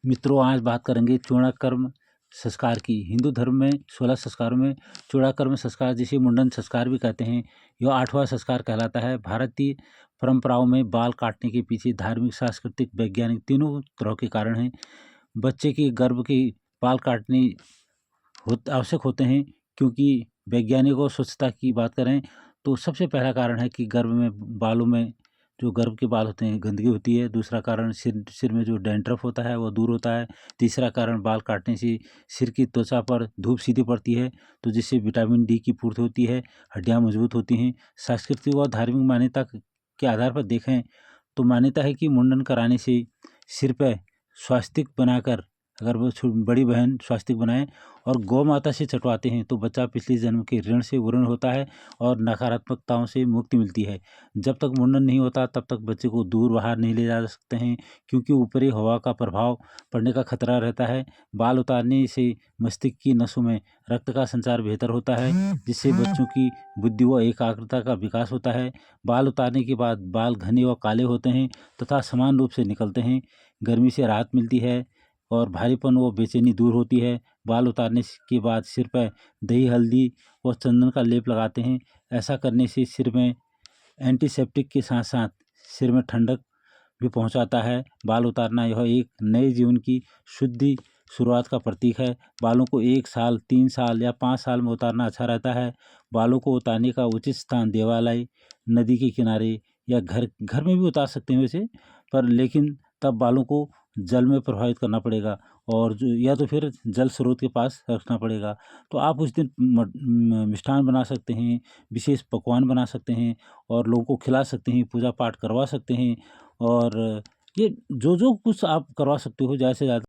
मित्रों, आज बात करेंगे चूड़ाकर्म संस्कार की। हिंदू धर्म में 16 संस्कारों में चूड़ाकर्म संस्कार, जिसे मुंडन संस्कार भी कहते हैं, यह 8वां संस्कार कहलाता है। भारतीय परंपराओं में बाल काटने के पीछे धार्मिक, सांस्कृतिक, वैज्ञानिक तीनों तरह के कारण हैं। बच्चे के गर्भ के बाल काटने आवश्यक होते हैं, क्योंकि वैज्ञानिक और स्वच्छता की बात करें तो सबसे पहला कारण है कि गर्भ में बालों में जो गर्भ के बाल होते हैं गंदगी होती है। दूसरा कारण सिर में जो डैंड्रफ होता है वो दूर होता है। तीसरा कारण, बाल काटने से सिर की त्वचा पर धूप सीधी पड़ती है, तो जिससे विटामिन डी की पूर्ति होती है, हड्डियां मजबूत होती हैं। सांस्कृतिक और धार्मिक मान्यता के आधार पर देखें तो मान्यता है कि मुंडन कराने से सिर पर स्वास्तिक बनाकर, अगर वो बड़ी बहन स्वास्तिक बनाए और गौ माता से चटवाते हैं तो बच्चा पिछले जन्म के ऋण से वरुण होता है और नकारात्मकताओं से मुक्ति मिलती है। जब तक मुंडन नहीं होता तब तक बच्चे को दूर बाहर नहीं ले जा सकते हैं, क्योंकि ऊपरी हवा का प्रभाव पड़ने का खतरा रहता है। बाल उतारने से मस्तिष्क की नसों में रक्त का संचार बेहतर होता है, जिससे बच्चों की बुद्धि व एकाग्रता का विकास होता है। बाल उतारने के बाद बाल घने व काले होते हैं तथा समान रूप से निकलते हैं। गर्मी से राहत मिलती है और भारीपन व बेचैनी दूर होती है। बाल उतारने के बाद सिर पर दही, हल्दी व चंदन का लेप लगाते हैं। ऐसा करने से सिर में एंटीसेप्टिक के साथ साथ सिर में ठंडक भी पहुंचाता है। बाल उतारना यह एक नए जीवन की शुद्धि शुरुआत का प्रतीक है। बालों को 1 साल, 3 साल या 5 साल में उतारना अच्छा रहता है। बालों को उतारने का उचित स्थान देवालय, नदी के किनारे या घर में भी उतार सकते हैं वैसे, पर लेकिन तब बालों को जल में प्रवाहित करना पड़ेगा और जो या तो फिर जल स्रोत के पास रखना पड़ेगा। तो आप उस दिन मिष्ठान बना सकते हैं, विशेष पकवान बना सकते हैं और लोगों को खिला सकते हैं, पूजा पाठ करवा सकते हैं। और ये जो कुछ आप करवा सकते हो ज़्यादा से ज़्यादा